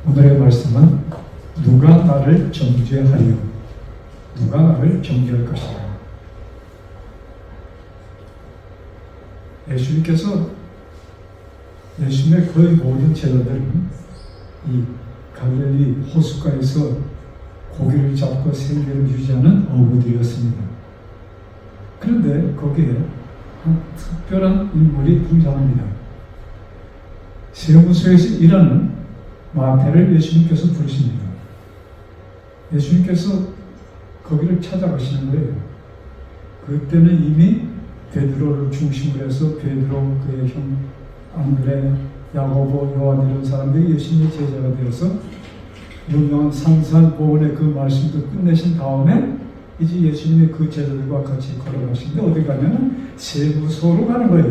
오늘의 말씀은 누가 나를 정죄하리요? 누가 나를 정죄할 것이냐? 예수님께서 예수님의 거의 모든 제자들은 이 갈릴리 호숫가에서 고기를 잡고 생계를 유지하는 어부들이었습니다. 그런데 거기에 한 특별한 인물이 등장합니다. 세무소에서 일하는 마태를 예수님께서 부르십니다. 예수님께서 거기를 찾아가시는 거예요. 그때는 이미 베드로를 중심으로 해서 베드로, 그의 형 안드레, 야고보, 요한 이런 사람들이 예수님의 제자가 되어서 유명한 산산보원의 그 말씀도 끝내신 다음에 이제 예수님이 그 제자들과 같이 걸어가시는데 어디 가냐면 세무소로 가는 거예요.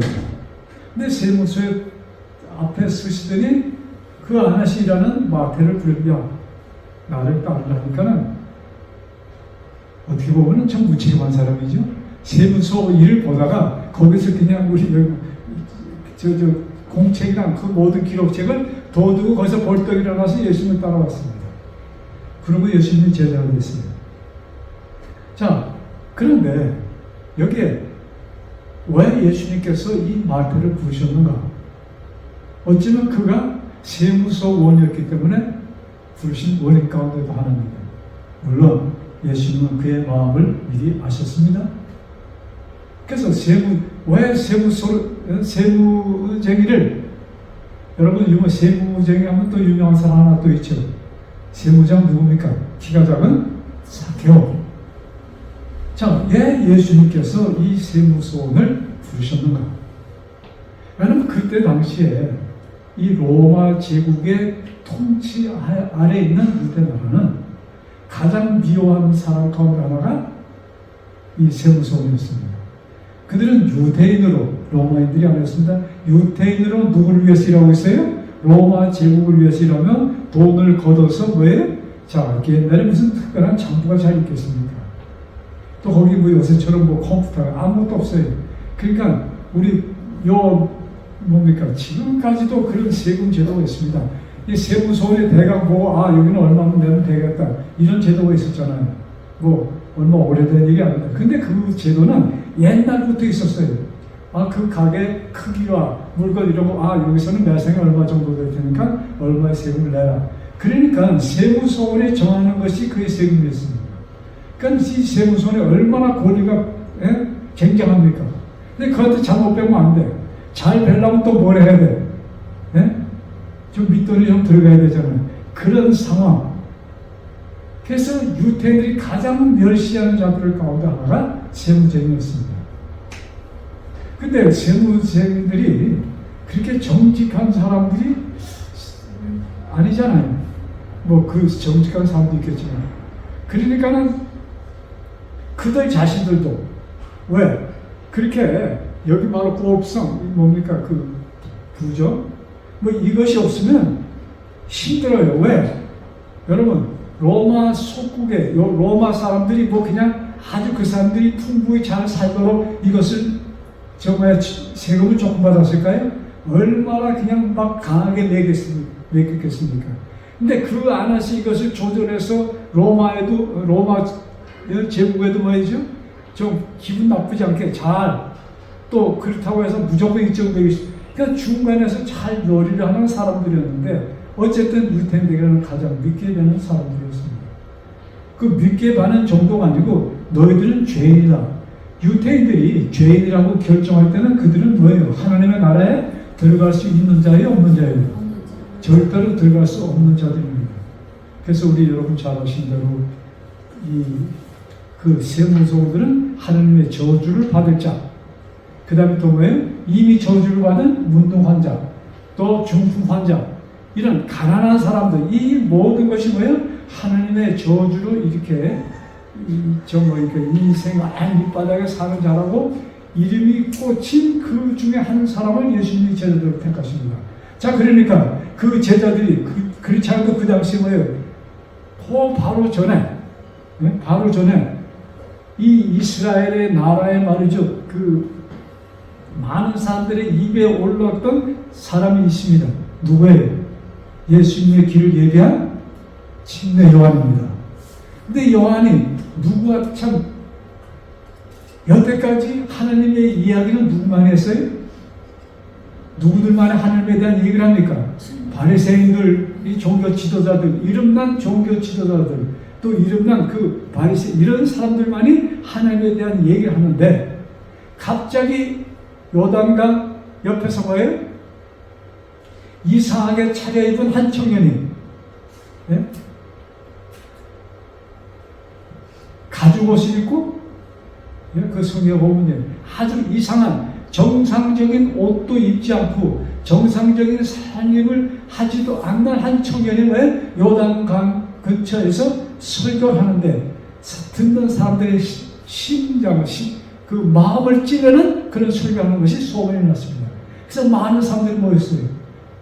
근데 세무소에 앞에 서시더니 그 안에서 일하는 마태를 부르야 나를 따르라니까는 어떻게 보면 참 무책임한 사람이죠. 세무소 일을 보다가 거기서 그냥 우리 공책이랑 그 모든 기록책을 둬두고 거기서 벌떡 일어나서 예수님을 따라왔습니다. 그러고 예수님이 제자가 됐어요. 자, 그런데 여기에 왜 예수님께서 이 마태를 부르셨는가? 어쩌면 그가 세무소원이었기 때문에 부르신 원인 가운데도 하나입니다. 물론 예수님은 그의 마음을 미리 아셨습니다. 그래서 왜 세무쟁이를 여러분 세무쟁이 하면 또 유명한 사람 하나 또 있죠. 세무장 누굽니까? 키가 작은 사개오. 자, 왜 예수님께서 이 세무소원을 부르셨는가? 왜냐하면 그때 당시에 이 로마 제국의 통치 아래 있는 유대 나라는 가장 미워하는 사람 가운데 하나가 이 세무소원이었습니다. 그들은 유대인으로, 로마인들이 아니었습니다. 유대인으로 누구를 위해서 일하고 있어요? 로마 제국을 위해서 일하면 돈을 걷어서 뭐예요? 자, 옛날에 무슨 특별한 장부가 잘 있겠습니까? 또 거기 뭐 요새처럼 뭐 컴퓨터가 아무것도 없어요. 그러니까 우리 뭡니까? 지금까지도 그런 세금 제도가 있습니다. 이 세무소원의 대강 보고 여기는 얼마면 내면 되겠다. 이런 제도가 있었잖아요. 뭐 얼마 오래된 일이 아닙니다. 근데 그 제도는 옛날부터 있었어요. 그 가게 크기와 물건 이런 거 여기서는 매생이 얼마 정도 될 테니까 얼마의 세금을 내라. 그러니까 세무소원이 정하는 것이 그의 세금이었습니다. 그러니까 이 세무소원이 얼마나 권리가 굉장합니까? 근데 그것도 잘못 빼면 안 돼. 잘 빼려면 또 뭘 해야 돼? 좀 밑돈이 좀 들어가야 되잖아요. 그런 상황. 그래서 유대인들이 가장 멸시하는 자들 가운데 하나가 세무쟁이였습니다. 근데 세무쟁이들이 그렇게 정직한 사람들이 아니잖아요. 뭐 그 정직한 사람도 있겠지만. 그러니까는 그들 자신들도 왜? 그렇게 여기 바로 고업성 뭡니까? 그 부정? 뭐 이것이 없으면 힘들어요. 왜? 여러분 로마 속국에 로마 사람들이 뭐 그냥 아주 그 사람들이 풍부히 잘 살도록 이것을 정말 세금을 조금 받았을까요? 얼마나 그냥 막 강하게 매겼겠습니까? 근데 그 안에서 이것을 조절해서 로마 제국에도 뭐이죠? 좀 기분 나쁘지 않게 잘 또 그렇다고 해서 무조건 일정되기 그러니까 중간에서 잘 요리를 하는 사람들이었는데 어쨌든 유대인들은 가장 믿게 되는 사람들이었습니다. 그 믿게 받는 정도가 아니고 너희들은 죄인이다. 유대인들이 죄인이라고 결정할 때는 그들은 뭐예요? 하나님의 나라에 들어갈 수 있는 자예요? 없는 자예요? 절대로 들어갈 수 없는 자들입니다. 그래서 우리 여러분 잘 아시는 대로 그 세무소들은 하나님의 저주를 받을 자, 그 다음에 또 뭐예요? 이미 저주를 받은 문둥 환자, 또 중풍 환자, 이런 가난한 사람들, 이 모든 것이 뭐예요? 하나님의 저주로 이렇게 인생 밑바닥에 사는 자라고 이름이 꽂힌 그 중에 한 사람을 예수님이 제자들로 택하십니다. 자, 그러니까 그 제자들이 그렇지 않고 그 당시에 뭐예요? 바로 전에 이 이스라엘의 나라에 말이죠. 그 많은 사람들의 입에 올랐던 사람이 있습니다. 누구예요? 예수님의 길을 예비한 침례 요한입니다. 근데 요한이 누구와 참 여태까지 하나님의 이야기는 누구만 했어요? 누구들만 하나님에 대한 얘기를 합니까? 바리새인들, 이 종교 지도자들, 이름난 종교 지도자들, 또 이름난 그 바리새 이런 사람들만이 하나님에 대한 얘기를 하는데 갑자기 요단강 옆에서 뭐예요? 이상하게 차려입은 한 청년이 가죽 옷을 입고 그 성경에 보면 아주 이상한 정상적인 옷도 입지 않고 정상적인 살림을 하지도 않는 한 청년이 왜 요단강 근처에서 설교를 하는데 듣는 사람들의 심장을 그 마음을 찌르는 그런 설교하는 것이 소문이 났습니다. 그래서 많은 사람들이 모였어요.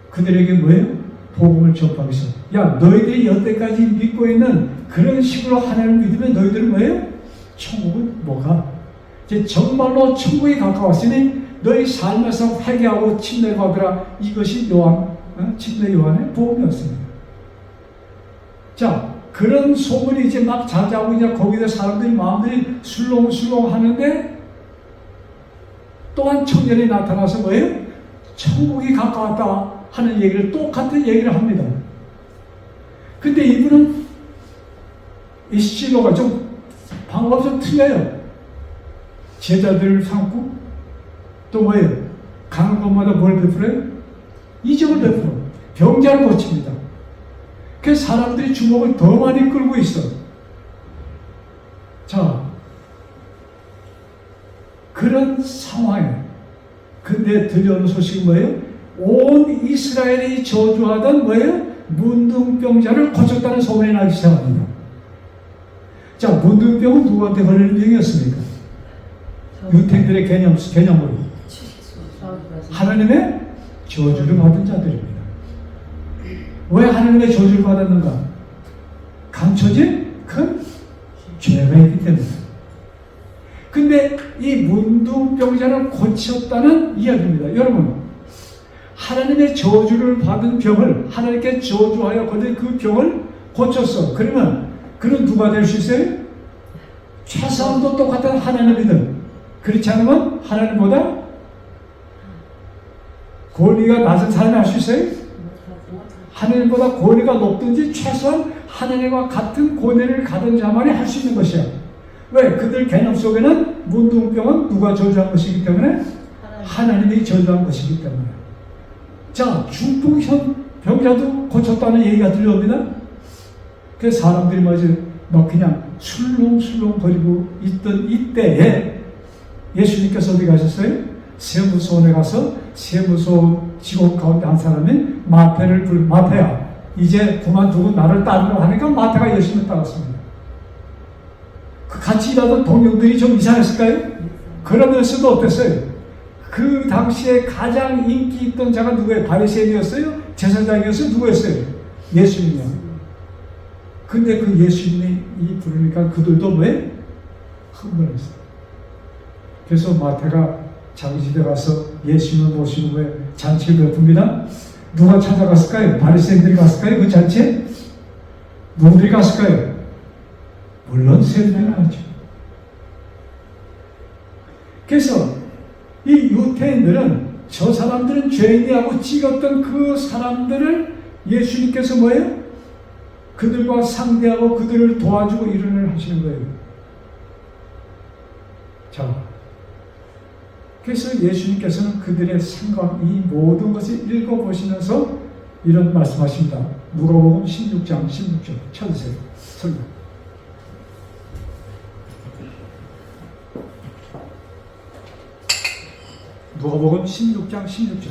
그들에게 뭐예요? 복음을 전파하기 위해서. 야, 너희들이 여태까지 믿고 있는 그런 식으로 하나님을 믿으면 너희들은 뭐예요? 천국은 뭐가? 이제 정말로 천국에 가까웠으니 너희 삶에서 회개하고 침례를 받으라. 이것이 침례 요한의 복음이었습니다. 자, 그런 소문이 이제 막 자자하고 이제 거기에 사람들이 마음들이 술렁술렁 하는데 또한 청년이 나타나서 뭐예요? 천국이 가까웠다 하는 얘기를 똑같은 얘기를 합니다. 근데 이분은 이 시로가 좀 방법이 좀 틀려요. 제자들을 삼고 또 뭐예요? 가는 곳마다 뭘 베풀어요? 이적을 베풀어 병자를 고칩니다. 그래서 사람들이 주목을 더 많이 끌고 있어. 자, 그런 상황에 근데 들려오는 소식이 뭐예요? 온 이스라엘이 저주하던 뭐예요? 문둥병자를 고쳤다는 소문이 나기 시작합니다. 자, 문둥병은 누구한테 걸리는 병이었습니까? 유태인들의 개념으로 하나님의 저주를 받은 자들입니다. 왜 하나님의 저주를 받았는가? 감춰진 큰 죄가 있기 때문에. 근데 이 문둥병자를 고쳤다는 이야기입니다. 여러분, 하나님의 저주를 받은 병을 하나님께 저주하여 걸린 그 병을 고쳤어. 그러면 그는 누가 될 수 있어요? 최소한도 똑같은 하나님을 믿음. 그렇지 않으면 하나님보다 권위가 낮은 사람이 할 수 있어요? 하나님보다 권위가 높든지 최소한 하나님과 같은 권위를 가진 자만이 할 수 있는 것이야. 왜? 그들 개념 속에는 문둥병은 누가 저주한 것이기 때문에 하나님이 저주한 것이기 때문에. 자, 중풍현 병자도 고쳤다는 얘기가 들려옵니다. 그래서 사람들이 막 그냥 술렁술렁거리고 있던 이때에 예수님께서 어디 가셨어요? 세무소원에 가서 세무소 직원 가운데 한 사람이 마태야 이제 그만두고 나를 따르라고 하니까 마태가 예수님을 따랐습니다. 그 같이 일하던 동료들이 좀 이상했을까요? 그러면서도 어땠어요? 그 당시에 가장 인기 있던 자가 누구예요? 바리새인이었어요? 제사장이었어요? 누구였어요? 예수님이요. 근데 그 예수님이 부르니까 그들도 왜? 흥분했어요. 그래서 마태가 자기 집에 가서 예수님을 모시고 왜 잔치를 베풉니다. 누가 찾아갔을까요? 바리새인들이 갔을까요? 그 잔치에? 누구들이 갔을까요? 물론 세리들이 갔죠. 그래서 이 유태인들은 저 사람들은 죄인이라고 찍었던 그 사람들을 예수님께서 뭐예요? 그들과 상대하고 그들을 도와주고 일을 하시는 거예요. 자, 그래서 예수님께서는 그들의 생각, 이 모든 것을 읽어보시면서 이런 말씀하십니다. 누가복음 16장 16절 쳐주세요. 설명. 누가복음 16장 16절.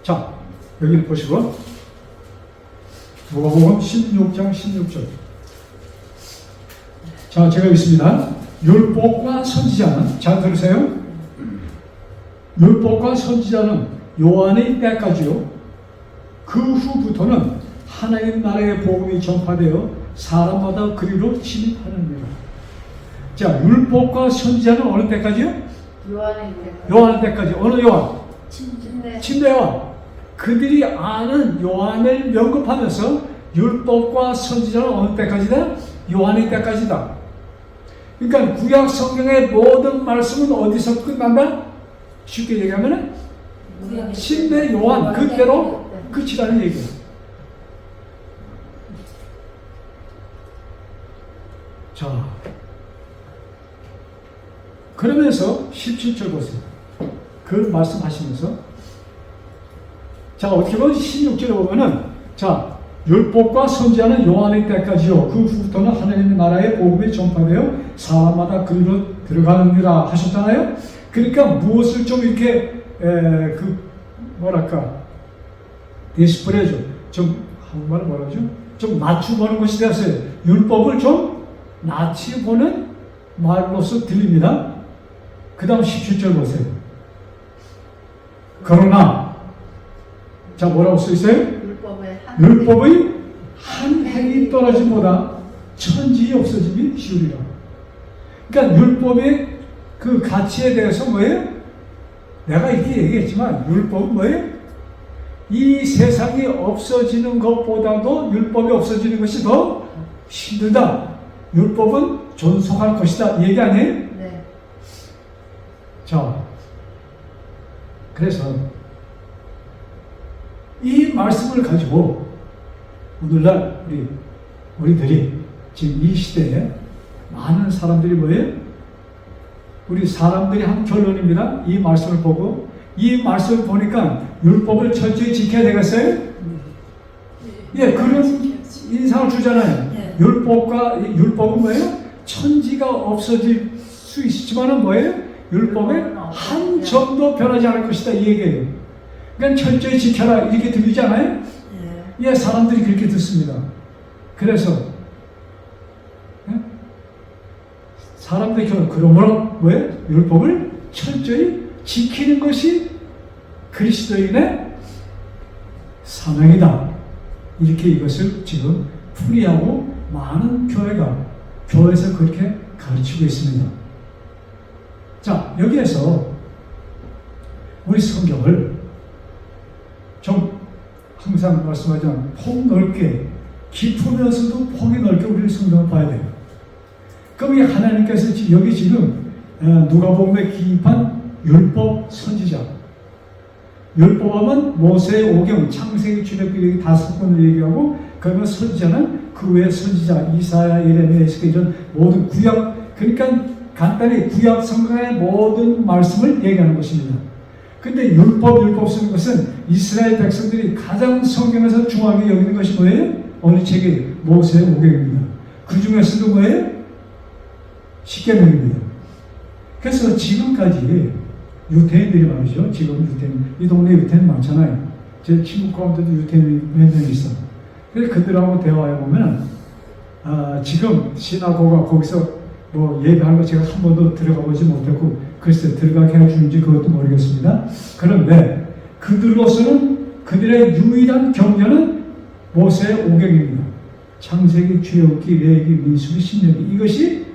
자, 여기를 보시고 누가복음 16장 16절. 자, 제가 읽습니다. 율법과 선지자는, 잘 들으세요. 율법과 선지자는 요한의 때까지요. 그 후부터는 하나님 나라의 복음이 전파되어 사람마다 그리로 침입하느니라. 자, 율법과 선지자는 어느 때까지요? 요한 때까지. 어느 요한? 침례 요한. 그들이 아는 요한을 면급하면서 율법과 선지자는 어느 때까지다? 요한의 때까지다. 그러니까 구약 성경의 모든 말씀은 어디서 끝난다? 쉽게 얘기하면 침례 요한 그때로 끝이라는 얘기예요. 자, 그러면서 17절 보세요. 그 말씀하시면서 자, 어떻게 보면 16절에 보면은 자, 율법과 선지자는 요한의 때까지요. 그 후부터는 하나님의 나라의 복음이 전파되어 사람마다 그리로 들어가느니라 하셨잖아요. 그러니까 무엇을 좀 이렇게 디스플레이죠. 좀 한국말로 뭐라죠? 좀 낮추보는 것이 되었어요. 율법을 좀 낮추보는 말로서 들립니다. 그 다음 17절 보세요. 그러나 자, 뭐라고 써있어요? 율법의 한 획이 떨어짐보다 천지 없어짐이 쉬우리라. 그러니까 율법의 그 가치에 대해서 뭐예요? 내가 이렇게 얘기했지만 율법은 뭐예요? 이 세상이 없어지는 것보다도 율법이 없어지는 것이 더 힘들다. 율법은 존속할 것이다. 이 얘기 아니에요? 네. 자, 그래서 이 말씀을 가지고 오늘날 우리들이 지금 이 시대에 많은 사람들이 뭐예요? 우리 사람들이 한 결론입니다. 이 말씀을 보고 이 말씀을 보니까 율법을 철저히 지켜야 되겠어요? 예, 그런 인상을 주잖아요. 율법은 뭐예요? 천지가 없어질 수 있지만은 뭐예요? 율법에 한 점도 변하지 않을 것이다. 이 얘기예요. 그러니까 철저히 지켜라 이렇게 들리지 않아요? 예, 사람들이 그렇게 듣습니다. 그래서 사람들이 그러므로 뭐예요? 율법을 철저히 지키는 것이 그리스도인의 사명이다. 이렇게 이것을 지금 풀이하고 많은 교회에서 그렇게 가르치고 있습니다. 자, 여기에서 우리 성경을 좀 항상 말씀하자면 폭넓게 깊으면서도 폭이 넓게 우리 성경을 봐야 돼요. 그럼 이 하나님께서 여기 지금 누가복음에 기입한 율법 선지자, 율법하면 모세의 오경, 창세기, 출애굽기 5권을 얘기하고 그러면 선지자는 그 외의 선지자 이사야, 예레미야, 에스겔 이런 모든 구약, 그러니까 간단히 구약 성경의 모든 말씀을 얘기하는 것입니다. 근데 율법 쓰는 것은 이스라엘 백성들이 가장 성경에서 중요하게 여기는 것이 뭐예요? 어느 책이 모세의 오경입니다. 그 중에서도 뭐예요? 십계명입니다. 그래서 지금까지 유태인들이 말이죠. 지금 이 동네 유태인 많잖아요. 제 친구 가운데도 유태인이 몇 명 있어. 그래서 그들하고 대화해 보면 지금 시나고가 거기서 뭐 예배하는 거 제가 한 번도 들어가 보지 못했고 글쎄 들어가게 해주는지 그것도 모르겠습니다. 그런데 그들로서는 그들의 유일한 경전은 모세의 오경입니다. 창세기, 출애굽기, 레위기, 민수기, 신명기 이것이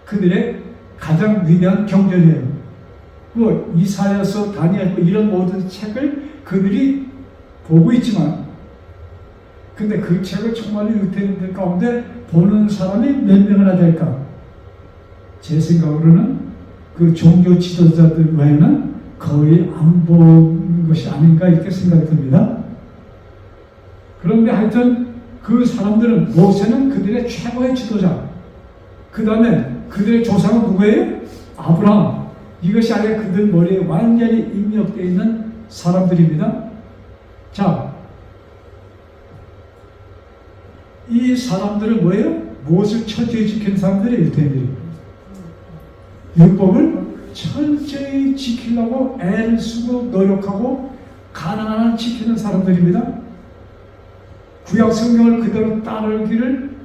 그들의 가장 위대한 경전이에요. 뭐 이사야서, 다니엘 이런 모든 책을 그들이 보고 있지만 근데 그 책을 정말로 유태인들 가운데 보는 사람이 몇 명이나 될까? 제 생각으로는 그 종교 지도자들 외에는 거의 안 보는 것이 아닌가 이렇게 생각이 듭니다. 그런데 하여튼 그 사람들은 모세는 그들의 최고의 지도자, 그 다음에 그들의 조상은 누구예요? 아브라함. 이것이 아예 그들 머리에 완전히 입력되어 있는 사람들입니다. 자, 이 사람들은 뭐예요? 무엇을 철저히 지키는 사람들이에요? 유태인들이. 율법을 철저히 지키려고 애를 쓰고 노력하고 가능한 한 지키는 사람들입니다. 구약 성경을 그대로 따르기를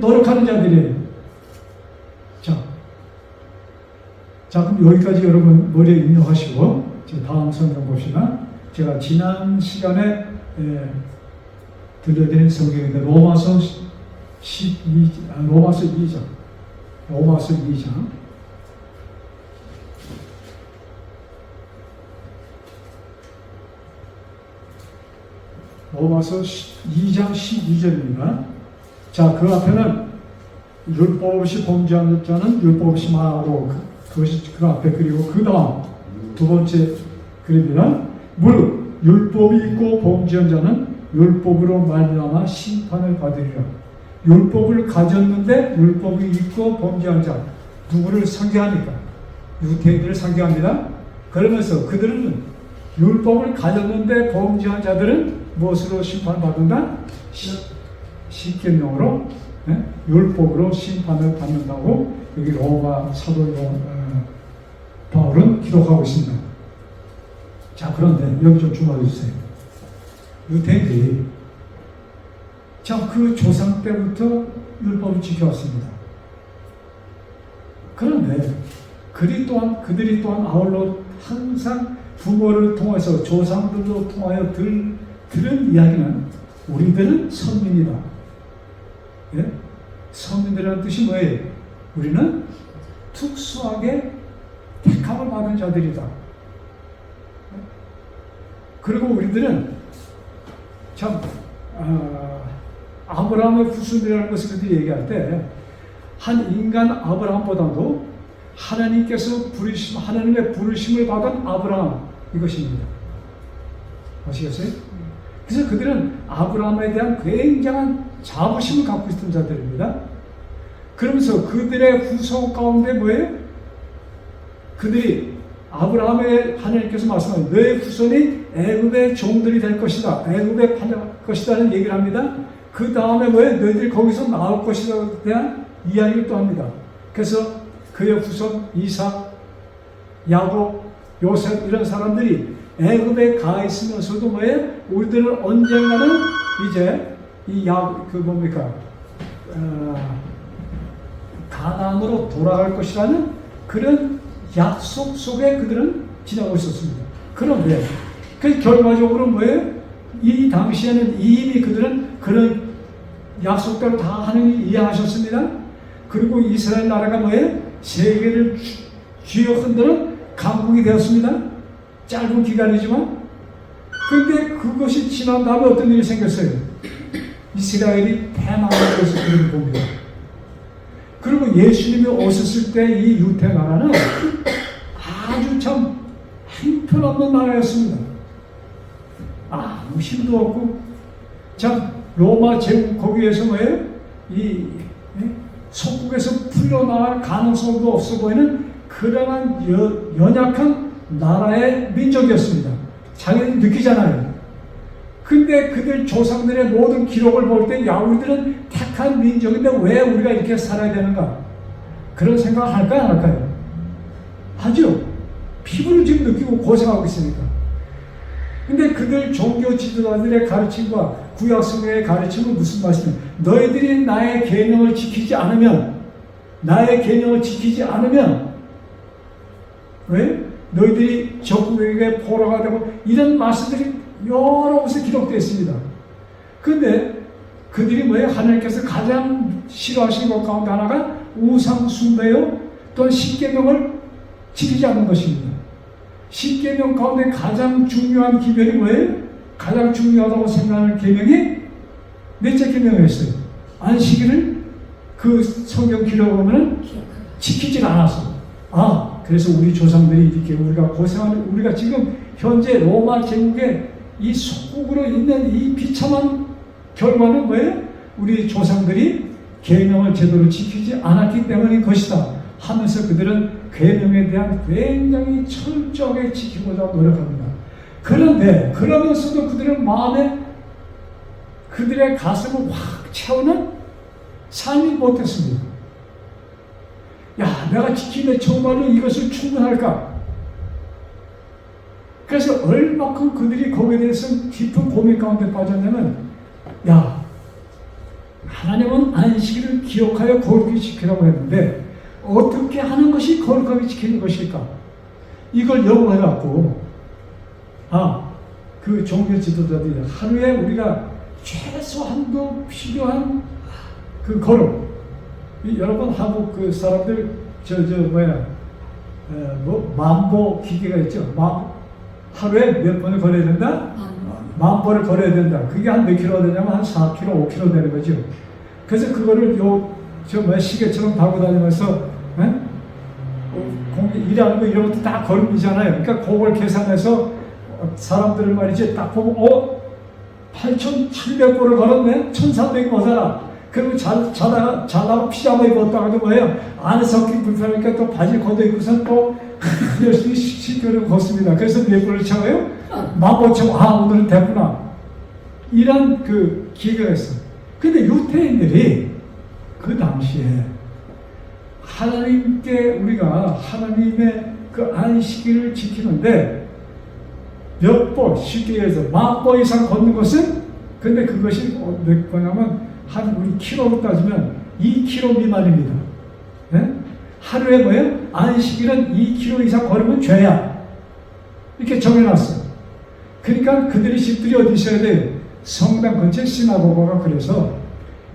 노력하는 자들이에요. 자, 그럼 여기까지 여러분 머리에 입력하시고 다음 성경 봅시다. 제가 지난 시간에 들려드린 성경인데 로마서 로마서 2장. 로마서 2장. 로마서 2장 12절입니다. 자, 그 앞에는 율법 없이 범죄하는 자는 율법 없이 망하고 그것이 그 앞에, 그리고 그 다음 두 번째 글입니다. 무릇 율법이 있고 범죄한 자는 율법으로 말미암아 심판을 받으리라. 율법을 가졌는데 율법이 있고 범죄한 자, 누구를 상대합니까? 유대인들을 상대합니다. 그러면서 그들은 율법을 가졌는데 범죄한 자들은 무엇으로 심판받는다? 십계명으로, 율법으로 심판을 받는다고 여기 로마 사도 바울은 기록하고 있습니다. 자, 그런데 여기 좀 주목해 주세요. 유대인들이 참 그 조상 때부터 율법을 지켜왔습니다. 그런데 그들이 또한 아울러 항상 부모를 통해서 조상들로 통하여 들은 이야기는 우리들은 선민이다. 예? 선민이라는 뜻이 뭐예요? 우리는 특수하게 택함을 받은 자들이다. 그리고 우리들은 참 아브라함의 후손이라는 것을 그들이 얘기할 때 한 인간 아브라함보다도 하나님의 부르심을 받은 아브라함, 이것입니다. 아시겠어요? 그래서 그들은 아브라함에 대한 굉장한 자부심을 갖고 있던 자들입니다. 그러면서 그들의 후손 가운데 뭐예요? 그들이 아브라함의 하나님께서 말씀하신 너의 후손이 애굽의 종들이 될 것이다, 애굽에 팔릴 것이다는 얘기를 합니다. 그 다음에 뭐예요? 너희들이 거기서 나올 것이다에 대한 이야기를 또 합니다. 그래서 그의 후손 이삭, 야곱, 요셉 이런 사람들이 애굽에 가 있으면서도 뭐예요? 우리들은 언젠가는 이제 가나안으로 돌아갈 것이라는 그런 약속 속에 그들은 지나고 있었습니다. 그런데 그 결과적으로 뭐예요? 이 당시에는 이미 그들은 그런 약속대로 다 하나님이 이해하셨습니다. 그리고 이스라엘 나라가 뭐예요? 세계를 쥐어 흔드는 강국이 되었습니다. 짧은 기간이지만. 그런데 그것이 지난 다음에 어떤 일이 생겼어요? 이스라엘이 패망하는 것을 우리는 봅니다. 그리고 예수님이 오셨을 때 이 유대 나라는 아주 참 형편없는 나라였습니다. 아무 힘도 없고, 참 로마 제국 거기에서 뭐예요? 이 속국에서 풀려나갈 가능성도 없어 보이는 그러한 연약한 나라의 민족이었습니다. 자기들이 느끼잖아요. 근데 그들 조상들의 모든 기록을 볼 때, 야, 우리들은 택한 민족인데 왜 우리가 이렇게 살아야 되는가? 그런 생각을 할까요, 안 할까요? 하죠. 피부를 지금 느끼고 고생하고 있으니까. 근데 그들 종교 지도자들의 가르침과 구약성경의 가르침은 무슨 말씀이에요? 너희들이 나의 계명을 지키지 않으면, 왜? 너희들이 적국에게 포로가 되고, 이런 말씀들이 여러 곳에 기록되어 있습니다. 그런데 그들이 뭐예요? 하나님께서 가장 싫어하시는 것 가운데 하나가 우상 숭배요, 또는 십계명을 지키지 않는 것입니다. 십계명 가운데 가장 중요한 기별이 뭐예요? 가장 중요하다고 생각하는 계명이 넷째 계명이었어요. 안식일을 그 성경 기록을 보면 지키질 않았어. 그래서 우리 조상들이 이렇게 우리가 고생하는, 우리가 지금 현재 로마 제국의 이 속국으로 있는 이 비참한 결과는 뭐예요? 우리 조상들이 계명을 제대로 지키지 않았기 때문인 것이다 하면서 그들은 계명에 대한 굉장히 철저하게 지키고자 노력합니다. 그런데 그러면서도 그들은 마음에, 그들의 가슴을 확 채우는 삶이 못했습니다. 야, 내가 지키면 정말로 이것을 충분할까? 그래서 얼마큼 그들이 거기에 대해서 깊은 고민 가운데 빠졌냐면, 야, 하나님은 안식일을 기억하여 거룩히 지키라고 했는데 어떻게 하는 것이 거룩하게 지키는 것일까? 이걸 연구해갖고 그 종교 지도자들이 하루에 우리가 최소한도 필요한 1시간, 2시간, 3시간, 4시간, 5시간, 6시간, 7시간, 8시간, 9시간, 10시간, 11시간, 12시간, 13시간, 14시간, 15시간, 16시간, 17시간, 18시간, 19시간, 20시간, 21시간, 22시간, 23시간, 24시간, 25시간, 26시간, 27시간, 28시간, 29시간, 30시간, 그 걸음. 여러분 한국 그 사람들 만보 기계가 있죠. 하루에 몇 번을 걸어야 된다? 만 번을 걸어야 된다. 그게 한 몇 킬로 되냐면 한 4킬로, 5킬로 되는 거죠. 그래서 그거를 시계처럼 타고 다니면서 일하는 거 이런 것도 다 걸음이잖아요. 그러니까 그걸 계산해서 사람들을 말이지 딱 보고 8,700보를 걸었네? 1,300이 뭐잖아. 그리고 자다가 피자마 입었다가도 뭐예요? 안에서 불편하니까 또 바지 걷어 입고서 또 열심히 시켜를 걷습니다. 그래서 몇 번을 쳐요? 15,000. 오늘은 됐구나. 이런 그 기회가 있어. 근데 유태인들이 그 당시에 하나님께 우리가 하나님의 그 안식일을 지키는데 몇 번, 쉽게 얘기해서 10,000보 이상 걷는 것은, 근데 그것이 몇 번이냐면 한 우리 키로로 따지면 2km 미만입니다. 네? 하루에 뭐예요? 안식일은 2km 이상 걸으면 죄야. 이렇게 정해놨어요. 그러니까 그들이 집들이 어디 있어야 돼요? 성당 근처에 시나고가가, 그래서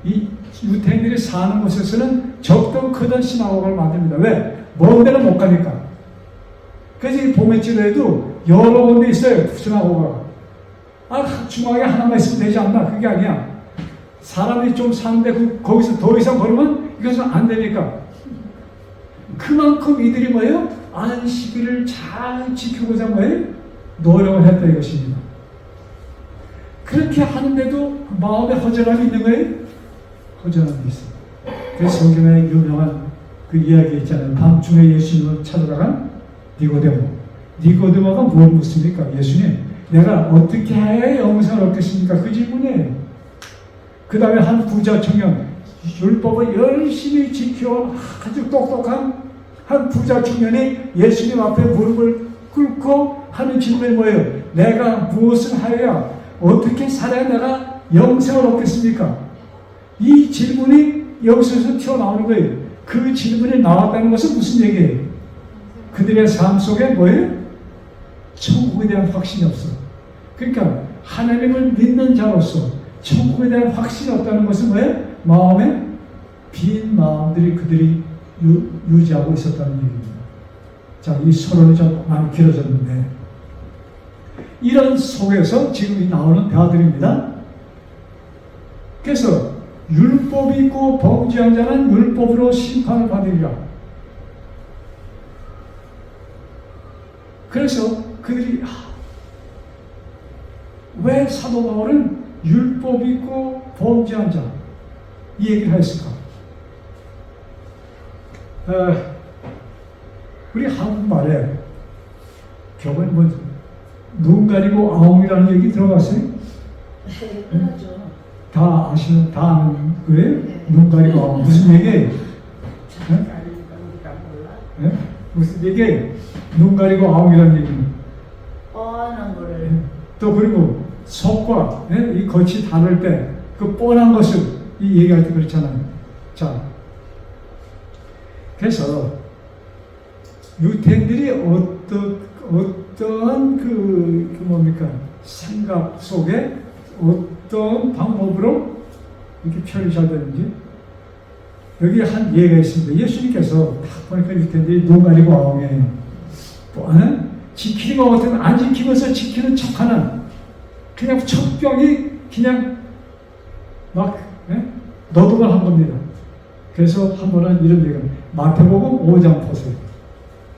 이 유태인들이 사는 곳에서는 적던 크던 시나고가를 만듭니다. 왜? 먼 데는 못 가니까. 그래서 이 보메치로에도 여러 군데 있어요. 시나고가가. 중앙에 하나만 있으면 되지 않나? 그게 아니야. 사람이 좀 사는데 거기서 더 이상 걸으면 이것은 안 되니까. 그만큼 이들이 뭐예요? 안식일을 잘 지키고자 뭐예요? 노력을 했다 이것입니다. 그렇게 하는데도 마음에 허전함이 있는 거예요? 허전함이 있어요. 그래서 성경에 유명한 그 이야기 있잖아요. 밤중에 예수님을 찾아간 니고데모가 뭘 묻습니까? 예수님, 내가 어떻게 해야 영생을 얻겠습니까? 그 질문이에요. 그 다음에 한 부자 청년, 율법을 열심히 지켜온 아주 똑똑한 한 부자 청년이 예수님 앞에 무릎을 꿇고 하는 질문이 뭐예요? 내가 무엇을 하여야, 어떻게 살아야 내가 영생을 얻겠습니까? 이 질문이 여기서 튀어나오는 거예요. 그 질문이 나왔다는 것은 무슨 얘기예요? 그들의 삶 속에 뭐예요? 천국에 대한 확신이 없어. 그러니까 하나님을 믿는 자로서 천국에 대한 확신이 없다는 것은 뭐예요? 마음에 빈 마음들이 그들이 유지하고 있었다는 얘기입니다. 자, 이 서론이 좀 많이 길어졌는데, 이런 속에서 지금 나오는 대화들입니다. 그래서 율법이 있고 범죄한 자는 율법으로 심판을 받으리라. 그래서 그들이 왜 사도 바울은 율법이 있고 범죄한 자 이 얘기를 했을까? 우리 한국말에 교본 눈 가리고 아웅이라는 얘기 들어봤어요? 네? 다 아는 거예요? 네. 눈 가리고 아웅 무슨 얘기예요? 네? 네? 무슨 얘기예요? 눈 가리고 아웅이라는 얘기는 뻔한 거를 또 그리고 속과 이 겉이 다를 때 그 뻔한 것을 이 얘기할 때 그렇잖아요. 자, 그래서 유태인들이 어떠한 그 뭡니까 생각 속에 어떤 방법으로 이렇게 표현이 잘 되는지 여기 한 예가 있습니다. 예수님께서 딱 보니까 유태인들이 눈 가리고 아웅이에요. 지키는 것 같으면 안 지키면서 지키는 척하는 그냥 척병이 그냥 막 너도가 한 겁니다. 그래서 한 번은 이런 얘기가 마태복음 5장 보세요.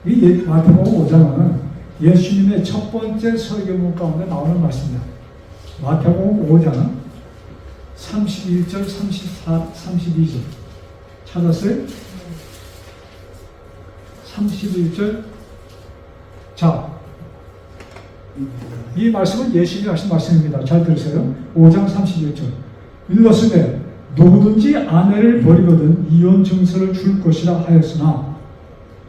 이 마태복음 5장은 예수님의 첫 번째 설교문 가운데 나오는 말씀입니다. 마태복음 5장 31절, 34, 32절 찾았어요? 31절. 자, 이 말씀은 예수님이 하신 말씀입니다. 잘 들으세요. 5장 31절. 읽었으되 누구든지 아내를 버리거든 이혼 증서를 줄 것이라 하였으나,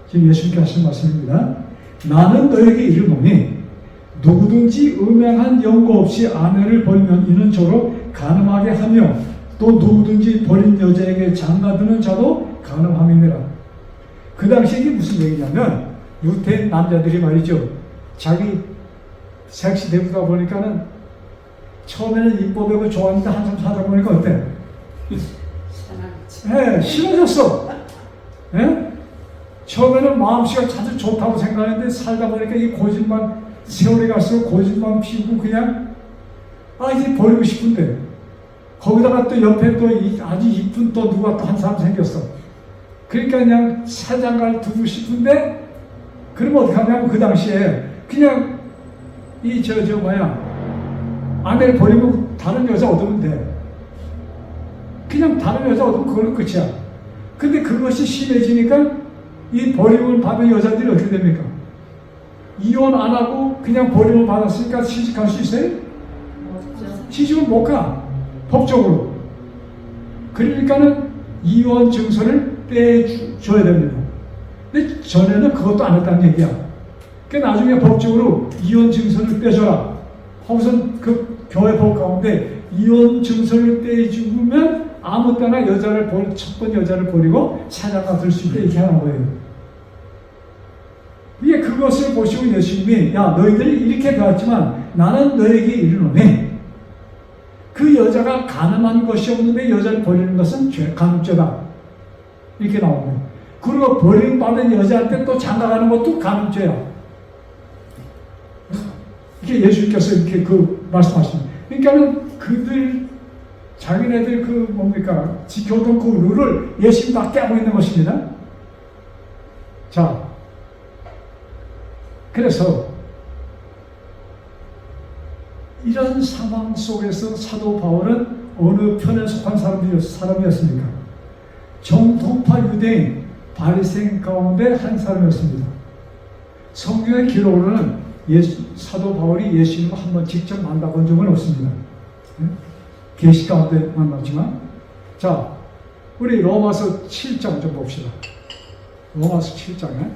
지금 예수님께 하신 말씀입니다. 나는 너에게 이르노니 누구든지 음행한 연고 없이 아내를 버리면 이는 저로 간음하게 하며 또 누구든지 버린 여자에게 장가드는 자도 간음함이니라. 그 당시에 이게 무슨 얘기냐면 유태인 남자들이 말이죠. 자기 섹시 대부다 보니까는 처음에는 이뻐 배고 좋아하는데 한참 사다 보니까 어때? 예, 싫어졌어. 예? 처음에는 마음씨가 아주 좋다고 생각했는데 살다 보니까 이 고집만 세월이 갈수록 고집만 피우고 그냥 이제 버리고 싶은데 거기다가 또 옆에 또 아주 이쁜 또 누가 또 한 사람 생겼어. 그러니까 그냥 사장가를 두고 싶은데 그러면 어떻게 하냐면 그 당시에 그냥 아내를 버리고 다른 여자 얻으면 돼. 그냥 다른 여자 얻으면 그걸로 끝이야. 근데 그것이 심해지니까 이 버림을 받은 여자들이 어떻게 됩니까? 이혼 안 하고 그냥 버림을 받았으니까 시집갈 수 있어요? 없죠. 시집을 못 가. 법적으로. 그러니까는 이혼 증서를 떼줘야 됩니다. 근데 전에는 그것도 안 했다는 얘기야. 그러니까 나중에 법적으로 이혼 증서를 떼줘라. 하고선 그 교회 법 가운데 이혼 증서를 떼주면 아무 때나 첫 번 여자를 버리고 사장가 들 수 있게 이렇게 하는 거예요. 이게 그것을 보시고 예수님이 야 너희들이 이렇게 배웠지만 나는 너에게 이르노니 그 여자가 가늠한 것이 없는데 여자를 버리는 것은 간음죄다. 이렇게 나옵니다. 그리고 버림받은 여자한테 또 장가가는 것도 간음죄야. 이게 예수님께서 이렇게 말씀하십니다. 그러니까는 자기네들 지켜오던 그 룰을 예수님 다 깨고 있는 것입니다. 자, 그래서 이런 상황 속에서 사도 바울은 어느 편에 속한 사람이었습니까? 정통파 유대인 바리새인 가운데 한 사람이었습니다. 성경의 기록으로는 사도 바울이 예수님을 한번 직접 만나본 적은 없습니다. 계시 가운데 만났지만, 자, 우리 로마서 7장 좀 봅시다. 로마서 7장에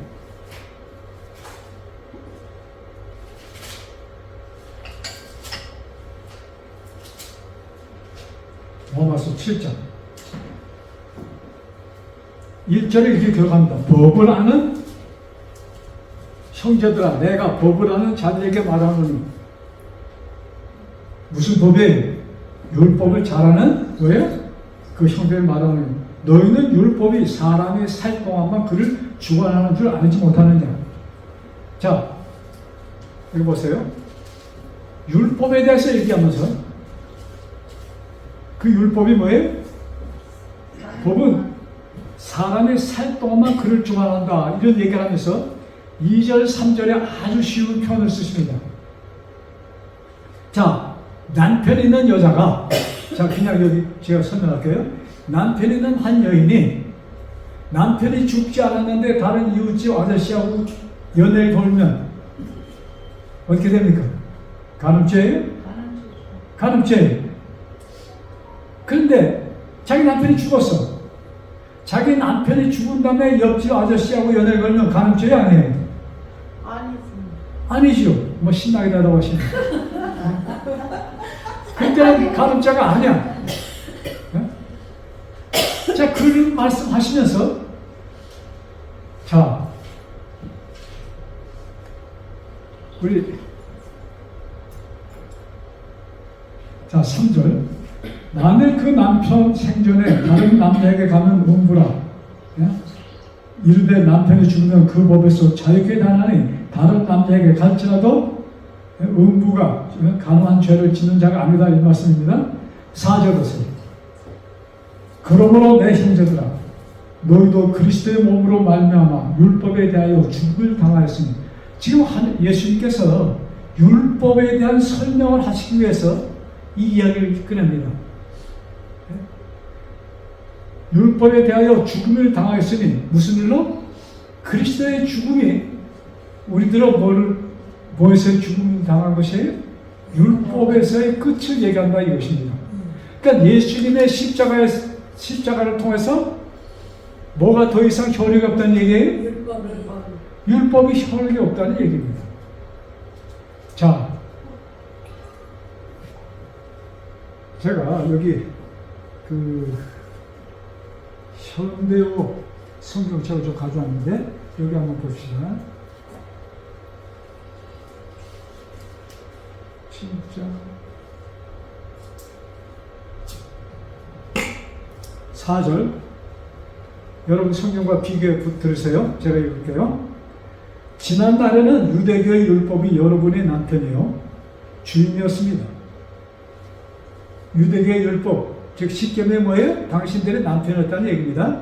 로마서 7장 1절에 이렇게 기록합니다. 법을 아는 형제들아 내가 법을 아는 자들에게 말하노니 무슨 법이에요? 율법을 잘 아는 왜요? 그 형제를 말하노니 너희는 율법이 사람이 살 동안만 그를 주관하는 줄 알지 못하느냐. 자, 여기 보세요. 율법에 대해서 얘기하면서 그 율법이 뭐예요? 법은 사람이 살 동안만 그를 주관한다. 이런 얘기를 하면서 2절, 3절에 아주 쉬운 표현을 쓰십니다. 자, 남편 있는 여자가, 자, 그냥 여기 제가 설명할게요. 남편 있는 한 여인이 남편이 죽지 않았는데 다른 이웃집 아저씨하고 연애를 걸면 어떻게 됩니까? 간음죄예요? 간음죄예요. 그런데 자기 남편이 죽었어. 자기 남편이 죽은 다음에 옆집 아저씨하고 연애를 걸면 간음죄 아니에요? 아니죠. 뭐 신나게 대답하시네. 그때는 간음죄가 아니야. 자, 그 말씀하시면서 자, 우리 자 3절 만일 그 남편 생전에 다른 남자에게 가면 음부라. 이르되 남편이 죽으면 그 법에서 자유케 하나니 다른 남자에게 갈지라도 음부가 간음한 죄를 짓는 자가 아니다. 이 말씀입니다. 4절 보세요. 그러므로 내 형제들아 너희도 그리스도의 몸으로 말미암아 율법에 대하여 죽을 당하였으니 지금 예수님께서 율법에 대한 설명을 하시기 위해서 이 이야기를 꺼냅니다. 율법에 대하여 죽음을 당하였으니 무슨 일로? 그리스도의 죽음이 우리들은 뭐에서의 죽음을 당한 것이에요? 율법에서의 끝을 얘기한다 이것입니다. 그러니까 예수님의 십자가를 통해서 뭐가 더 이상 효력이 없다는 얘기예요? 율법이 효력이 없다는 얘기입니다. 자, 제가 여기 현대어 성경책을 좀 가져왔는데 여기 한번 봅시다. 진짜 4절 여러분 성경과 비교해 들으세요. 제가 읽을게요. 지난날에는 유대교의 율법이 여러분의 남편이요 주인이었습니다. 유대교의 율법, 즉 십계명이 뭐예요? 당신들의 남편이었다는 얘기입니다.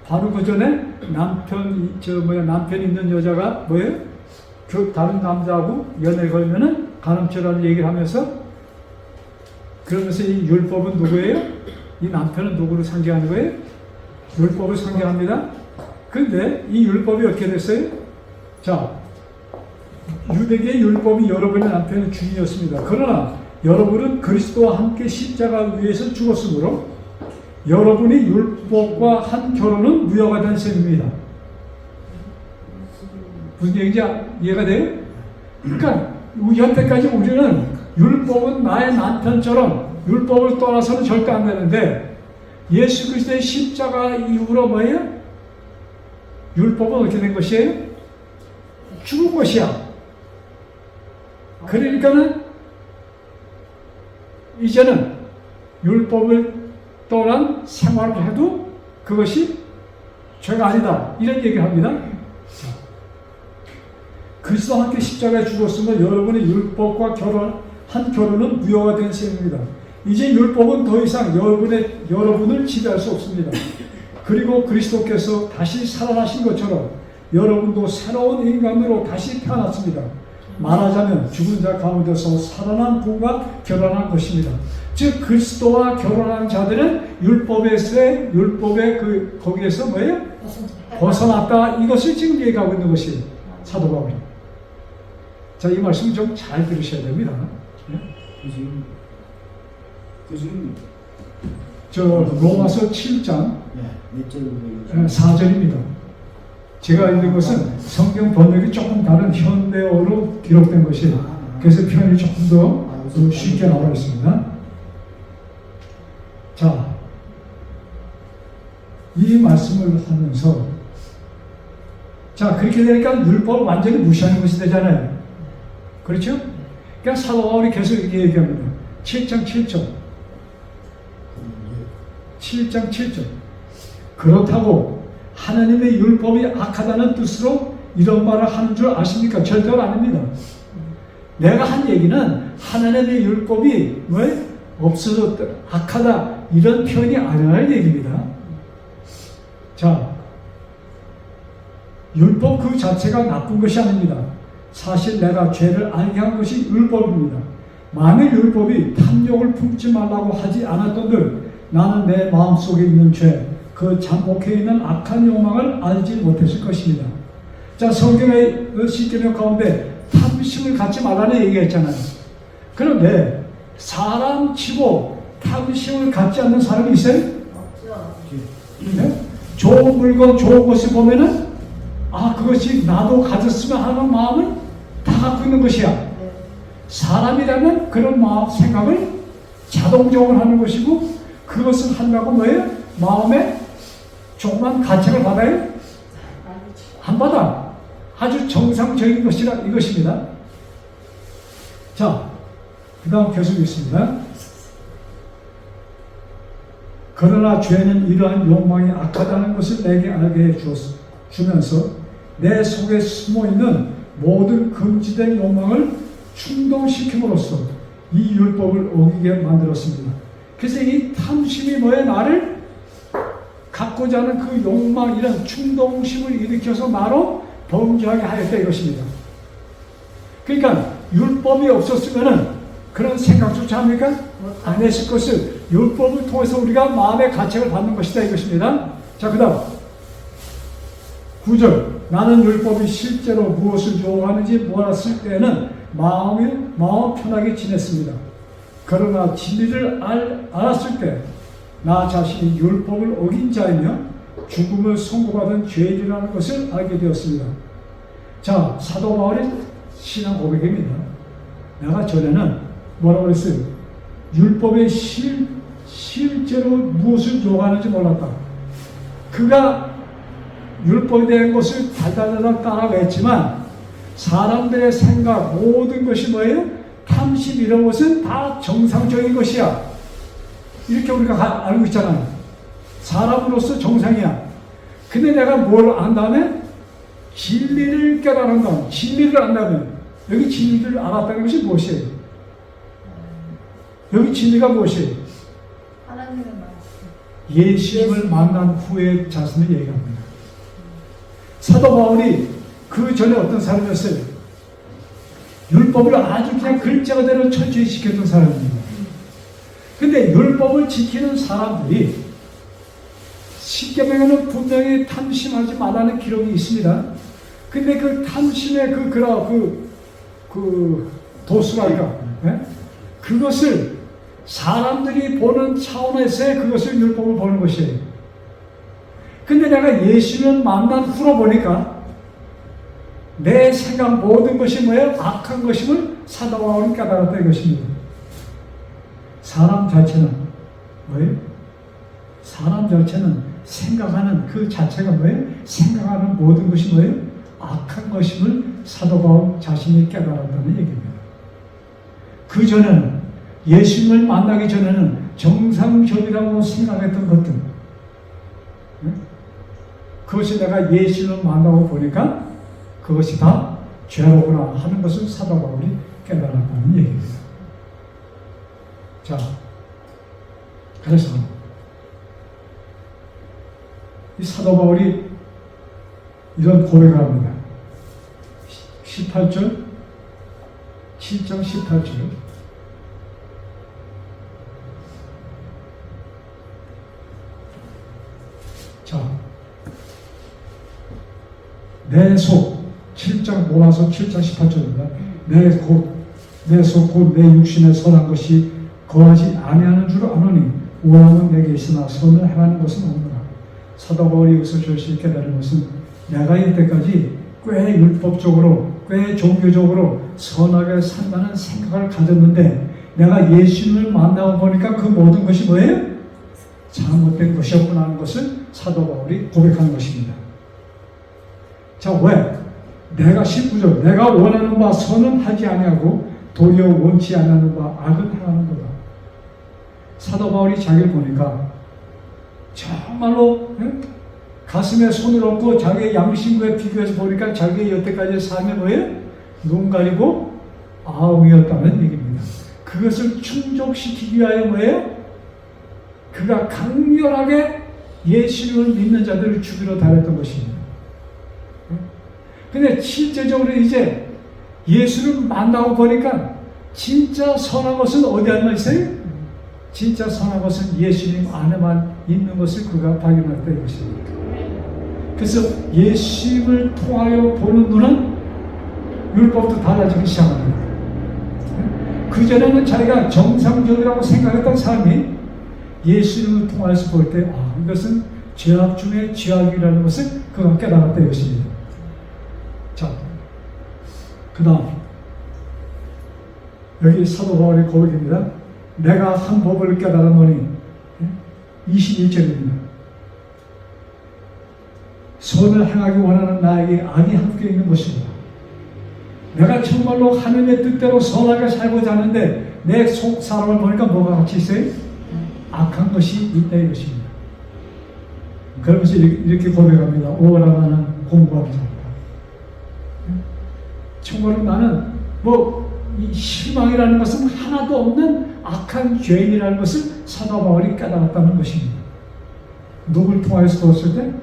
바로 그 전에 남편 있는 여자가 뭐예요? 그 다른 남자하고 연애 걸면은 간음죄라는 얘기를 하면서, 그러면서 이 율법은 누구예요? 이 남편은 누구를 상징하는 거예요? 율법을 상징합니다. 근데 이 율법이 어떻게 됐어요? 자, 유대계의 율법이 여러분의 남편의 주인이었습니다. 그러나 여러분은 그리스도와 함께 십자가 위에서 죽었으므로 여러분이 율법과 한 결혼은 무효가 된 셈입니다. 무슨 얘기인지 이해가 돼요? 그러니까 현재까지 우리는 율법은 나의 남편처럼 율법을 떠나서는 절대 안 되는데, 예수 그리스도의 십자가 이후로 뭐예요? 율법은 어떻게 된 것이에요? 죽은 것이야. 그러니까는 이제는 율법을 떠난 생활을 해도 그것이 죄가 아니다, 이런 얘기를 합니다. 그리스도와 함께 십자가에 죽었으면 여러분의 율법과 한 결혼은 무효가 된 셈입니다. 이제 율법은 더 이상 여러분을 지배할 수 없습니다. 그리고 그리스도께서 다시 살아나신 것처럼 여러분도 새로운 인간으로 다시 태어났습니다. 말하자면 죽은 자 가운데서 살아난 부부가 결혼한 것입니다. 즉 그리스도와 결혼한 자들은 율법의 거기에서 뭐예요? 벗어났다. 이것을 지금 얘기하고 있는 것이 사도 바울입니다. 자, 이 말씀 좀 잘 들으셔야 됩니다. 저 로마서 7장 4절입니다. 제가 읽은 것은 성경 번역이 조금 다른 현대어로 기록된 것이, 그래서 표현이 조금 더 쉽게 나와 있습니다. 자, 이 말씀을 하면서, 자, 그렇게 되니까 율법을 완전히 무시하는 것이 되잖아요. 그렇죠? 그러니까 사도 바울이 계속 얘기합니다. 7장 7절. 7장 7절. 그렇다고 하나님의 율법이 악하다는 뜻으로 이런 말을 하는 줄 아십니까? 절대로 아닙니다. 내가 한 얘기는 하나님의 율법이 왜 없어졌다, 악하다, 이런 표현이 아니라는 얘기입니다. 자, 율법 그 자체가 나쁜 것이 아닙니다. 사실 내가 죄를 알게 한 것이 율법입니다. 만일 율법이 탐욕을 품지 말라고 하지 않았던들 나는 내 마음속에 있는 죄, 그 잠복해 있는 악한 욕망을 알지 못했을 것입니다. 자, 성경의 십계명 가운데 탐심을 갖지 말라는 얘기가 있잖아요. 그런데 사람 치고 탐심을 갖지 않는 사람이 있어요? 없죠. 네? 좋은 물건, 좋은 것을 보면은 그것이 나도 가졌으면 하는 마음을 다 갖고 있는 것이야. 사람이라면 그런 마음, 생각을 자동적으로 하는 것이고, 그것을 한다고 뭐예요? 마음에 조그만 가책을 받아요? 안 받아. 아주 정상적인 이것입니다. 자, 그 다음 계속 있습니다. 그러나 죄는 이러한 욕망이 악하다는 것을 내게 알게 주면서 내 속에 숨어있는 모든 금지된 욕망을 충동시킴으로써 이 율법을 어기게 만들었습니다. 그래서 이 탐심이 뭐예요? 나를 갖고자 하는 그 욕망, 이런 충동심을 일으켜서 나로 범죄하게 하였다, 이것입니다. 그러니까 율법이 없었으면은 그런 생각조차 합니까? 안 했을 것을 율법을 통해서 우리가 마음의 가책을 받는 것이다, 이것입니다. 자, 그 다음 9절. 나는 율법이 실제로 무엇을 요구하는지 몰랐을 때에는 마음 편하게 지냈습니다. 그러나 진리를 알았을 때 나 자신이 율법을 어긴 자이며 죽음을 선고받은 죄인이라는 것을 알게 되었습니다. 자, 사도 바울의 신앙 고백입니다. 내가 전에는 뭐라고 했어요? 율법의 실제로 무엇을 요구하는지 몰랐다. 그가 율법에 대한 것을 달달달 따라갔지만 사람들의 생각, 모든 것이 뭐예요? 탐심, 이런 것은 다 정상적인 것이야. 이렇게 우리가 알고 있잖아요. 사람으로서 정상이야. 근데 내가 뭘 안다면? 진리를 깨달은다. 진리를 안다면 여기 진리를 알았다는 것이 무엇이에요? 여기 진리가 무엇이에요? 하나님의 말씀. 예수님을 만난 후의 자신을 얘기합니다. 사도 바울이 그 전에 어떤 사람이었어요? 율법을 아주 그냥 글자 그대로 철저히 지켰던 사람입니다. 근데 율법을 지키는 사람들이 십계명에는 분명히 탐심하지 말라는 기록이 있습니다. 근데 그 탐심의 그 도수랄까, 네? 그것을 사람들이 보는 차원에서의 그것을 율법을 보는 것이에요. 근데 내가 예수를 만난 후로 보니까 내 생각 모든 것이 뭐예요? 악한 것임을 사도 바울은 깨달았다 이것입니다. 사람 자체는 뭐예요? 사람 자체는 생각하는 그 자체가 뭐예요? 생각하는 모든 것이 뭐예요? 악한 것임을 사도 바울 자신이 깨달았다는 얘기입니다. 그 전에는 예수님을 만나기 전에는 정상적이라고 생각했던 것들, 그것이 내가 예수님을 만나고 보니까 그것이 다 죄로구나 하는 것을 사도 바울이 깨달았다는 얘기입니다. 자, 그래서 이 사도 바울이 이런 고백을 합니다. 18절, 7장 18절. 자, 내 속, 7장 몰아서 7장 18절입니다. 내 속 곧 내 육신에 선한 것이 거하지 아니하는 줄 아노니 원함은 내게 있으나 선을 행하는 것은 없노라. 사도 바울이 여기서 절실히 깨달은 것은 내가 이때까지 꽤 율법적으로 꽤 종교적으로 선하게 산다는 생각을 가졌는데 내가 예수님을 만나고 보니까 그 모든 것이 뭐예요? 잘못된 것이었구나 하는 것을 사도 바울이 고백하는 것입니다. 자, 왜? 내가 19절 내가 원하는 바 선은 하지 아니하고 도리어 원치 않는 바 악은 행하는 거다. 사도 바울이 자기를 보니까 정말로 가슴에 손을 얹고 자기의 양심과에 비교해서 보니까 자기의 여태까지의 삶이 뭐예요? 눈 가리고 아웅이었다는 얘기입니다. 그것을 충족시키기 위하여 뭐예요? 그가 강렬하게 예수님을 믿는 자들을 죽이러 다녔던 것입니다. 근데 실제적으로 이제 예수를 만나고 보니까 진짜 선한 것은 어디 안에 있어요? 진짜 선한 것은 예수님 안에만 있는 것을 그가 발견했다 이것입니다. 그래서 예수님을 통하여 보는 눈은 율법도 달라지기 시작합니다. 그전에는 자기가 정상적이라고 생각했던 사람이 예수님을 통해서 볼 때 이것은 죄악 중에 죄악이라는 것을 그가 깨달았다 이것입니다. 자, 그 다음 여기 사도 바울의 고백입니다. 내가 한 법을 깨달았노니 21절입니다. 선을 행하기 원하는 나에게 악이 함께 있는 것입니다. 내가 정말로 하나님의 뜻대로 선하게 살고자 하는데 내 속 사람을 보니까 뭐가 같이 있어요? 악한 것이 있다 이것입니다. 그러면서 이렇게 고백합니다. 오라 나는 공부하는 자입니다. 정말로 나는 이 실망이라는 것은 하나도 없는 악한 죄인이라는 것을 사도 바울이 깨달았다는 것입니다. 누굴 통하여서 보았을 때?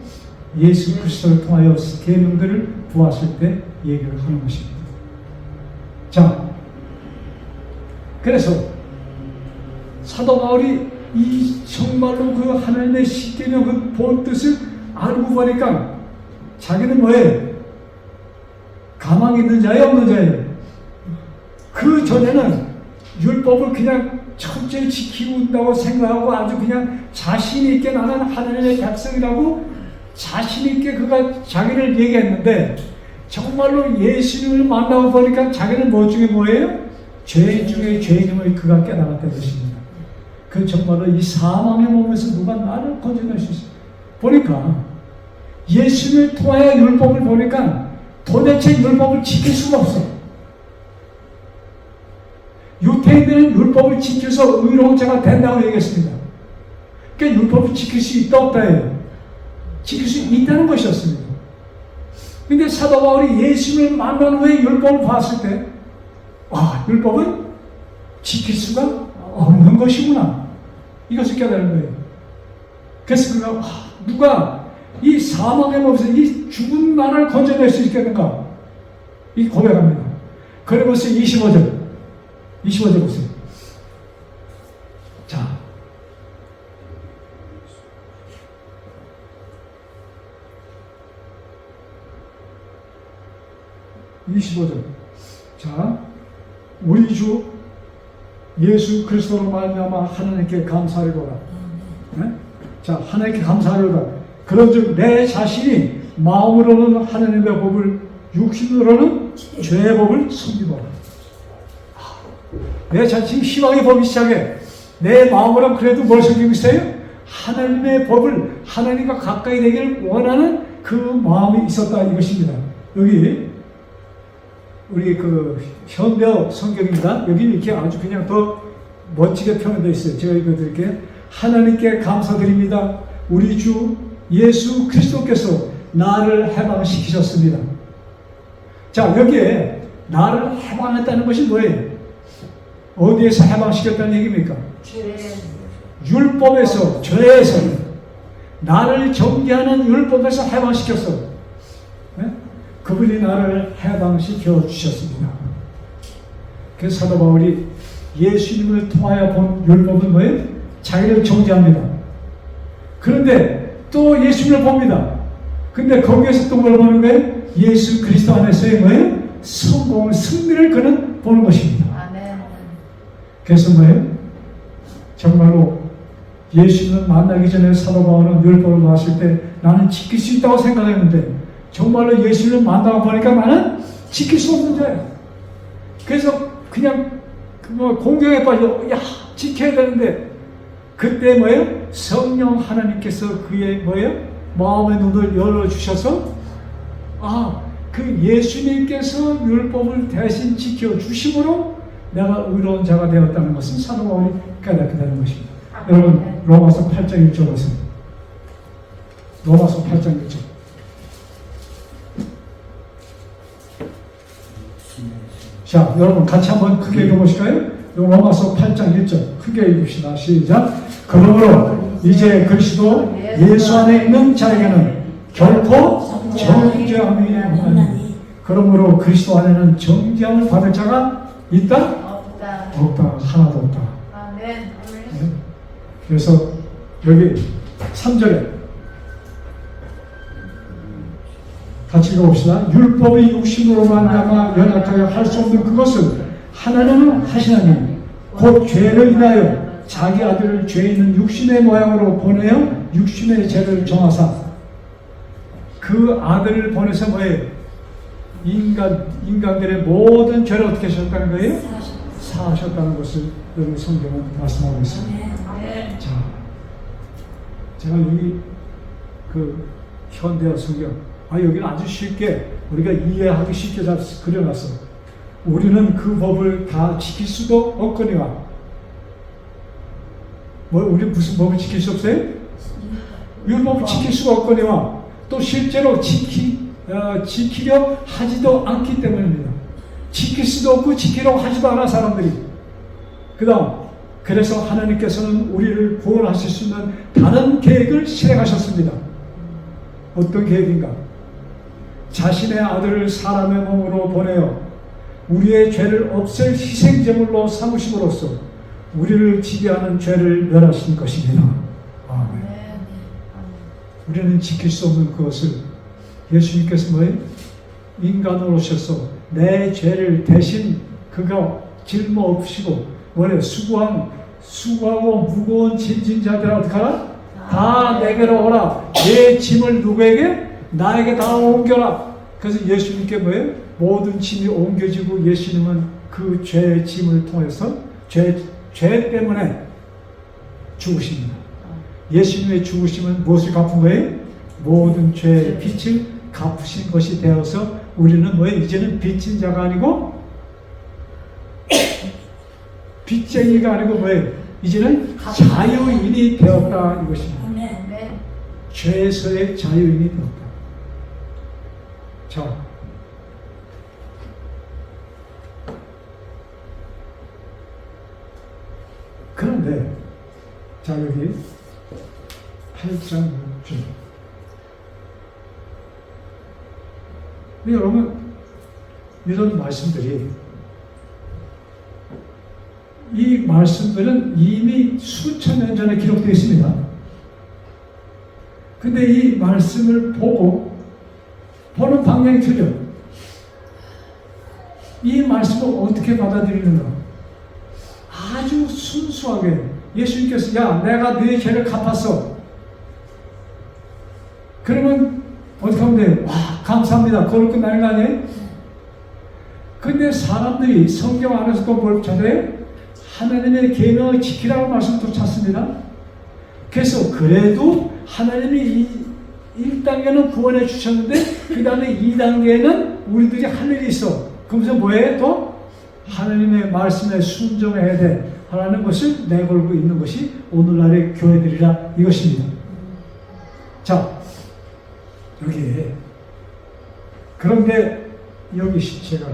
예수 그리스도를 통하여 계명들을 보았을 때 얘기를 하는 것입니다. 자, 그래서 사도 바울이 이 정말로 그 하나님의 십계명 그 본 뜻을 알고 보니까 자기는 뭐예요? 가망 있는 자예요, 없는 자예요? 그 전에는 율법을 그냥 철저히 지키고 생각하고 아주 그냥 자신 있게 나는 하나님의 백성이라고 자신 있게 그가 자기를 얘기했는데 정말로 예수님을 만나고 보니까 자기는 뭐 중에 뭐예요? 죄 중에 죄인임을 그가 깨달았다 것입니다. 그 정말로 이 사망의 몸에서 누가 나를 건져낼 수 있어요? 보니까 예수님을 통하여 율법을 보니까 도대체 율법을 지킬 수가 없어. 유대인들은 율법을 지켜서 의로운 자가 된다고 얘기했습니다. 그러니까 율법을 지킬 수 있다 없다예요. 지킬 수 있다는 것이었습니다. 근데 사도 바울이 예수를 만난 후에 율법을 봤을 때, 율법은 지킬 수가 없는 것이구나. 이것을 깨달은 거예요. 그래서 그가, 누가 이 사망의 법에서 이 죽은 나를 건져낼 수 있겠는가? 이 고백합니다. 그러면서 25절 보세요. 자, 자, 우리 주 예수 그리스도로 말미암아 하나님께 감사하리로다. 네? 자, 하나님께 감사하리로다. 그런즉 내 자신이 마음으로는 하나님의 법을, 육신으로는 죄의 법을 섬기노라. 내 자신이 희망의 법이 시작해. 내 마음으로는 그래도 뭘 섬기고 있어요? 하나님의 법을, 하나님과 가까이 되기를 원하는 그 마음이 있었다 이것입니다. 여기 우리 그 현대어 성경입니다. 여기 이렇게 아주 그냥 더 멋지게 표현되어 있어요. 제가 읽어드릴게요. 하나님께 감사드립니다. 우리 주 예수 그리스도께서 나를 해방시키셨습니다. 자, 여기에 나를 해방했다는 것이 뭐예요? 어디에서 해방시켰다는 얘기입니까? 율법에서, 죄에서, 나를 정죄하는 율법에서 해방시켰어. 네? 그분이 나를 해방시켜 주셨습니다. 그래서 사도 바울이 예수님을 통하여 본 율법은 뭐예요? 자기를 정죄합니다. 그런데 또 예수님을 봅니다. 근데 거기에서 또 뭘 보는 거예요? 예수 그리스도 안에서의 뭐예요? 성공을, 승리를 그는 보는 것입니다. 그래서 뭐예요? 정말로 예수님을 만나기 전에 사도 바울은 율법을 봤을 때 나는 지킬 수 있다고 생각했는데 정말로 예수님을 만나고 보니까 나는 지킬 수 없는 자야. 그래서 그냥 공경에 빠져, 지켜야 되는데 그때 뭐예요? 성령 하나님께서 그의 뭐예요? 마음의 눈을 열어주셔서 그 예수님께서 율법을 대신 지켜주심으로 내가 의로운 자가 되었다는 것은 사도 바울이 깨닫게 되는 것입니다. 여러분, 로마서 8장 1절 보세요. 로마서 8장 1절. 자, 여러분 같이 한번 크게 읽어보실까요? 로마서 8장 1절 크게 읽읍시다. 시작. 그러므로 이제 그리스도 예수 안에 있는 자에게는 결코 정죄함이 없나니. 그러므로 그리스도 안에는 정죄함을 받을 자가 있다? 없다. 하나도 없다. 네. 그래서 여기 3절에 같이 읽어봅시다. 율법의 육신으로 말미암아 연약하여 할 수 없는 그것을 하나님은 하시나니 곧 죄를 인하여 자기 아들을 죄 있는 육신의 모양으로 보내어 육신의 죄를 정하사 그 아들을 보내서 뭐예요? 인간들의 모든 죄를 어떻게 하셨다는 거예요? 사하셨다는 것을 여기 성경은 말씀하고 있습니다. 자, 제가 여기 그 현대어 성경, 여기는 아주 쉽게 우리가 이해하기 쉽게 잘 그려놨어. 우리는 그 법을 다 지킬 수도 없거니와. 우리 무슨 법을 지킬 수 없어요? 율법을 지킬 수가 없거니와 또 실제로 지키려 하지도 않기 때문입니다. 지킬 수도 없고 지키려고 하지도 않아 사람들이. 그래서 하나님께서는 우리를 구원하실 수 있는 다른 계획을 실행하셨습니다. 어떤 계획인가? 자신의 아들을 사람의 몸으로 보내어 우리의 죄를 없앨 희생제물로 삼으심으로써 우리를 지배하는 죄를 멸하신 것입니다. 아멘. 우리는 지킬 수 없는 그것을 예수님께서 뭐예요? 인간으로 오셔서 내 죄를 대신 그가 짊어지고 뭐래요? 수고하고 무거운 짐진 자들아 어떡하라? 다 내게로 오라. 내 짐을 누구에게? 나에게 다 옮겨라. 그래서 예수님께 뭐예요? 모든 짐이 옮겨지고 예수님은 그 죄의 짐을 통해서 죄 때문에 죽으십니다. 예수님의 죽으심은 무엇을 갚은 거예요? 모든 죄의 빚을 갚으신 것이 되어서 우리는 뭐예요? 이제는 빚진 자가 아니고 빚쟁이가 아니고 뭐예요? 이제는 자유인이 되었다 이것입니다. 죄에서의 자유인이 되었다. 자, 그런데 자 여기 8장 6절. 근데 여러분 이런 말씀들이 이 말씀들은 이미 수천 년 전에 기록되어 있습니다. 근데 이 말씀을 보는 방향이 틀려. 이 말씀을 어떻게 받아들이는가? 아주 순수하게 예수님께서 야 내가 너의 죄를 갚았어. 그러면 어떻게 하면 돼요? 와 감사합니다. 그걸로 끝나는 거 아니에요? 근데 사람들이 성경 안에서도 뭘 찾아요? 하나님의 계명을 지키라고 말씀도 찾습니다. 그래서 그래도 하나님이 1단계는 구원해 주셨는데 그 다음에 2단계는 우리들이 할 일이 있어. 그러면서 뭐예요? 또 하나님의 말씀에 순종해야 돼 하라는 것을 내걸고 있는 것이 오늘날의 교회들이라 이것입니다. 자 여기에 그런데 여기 제가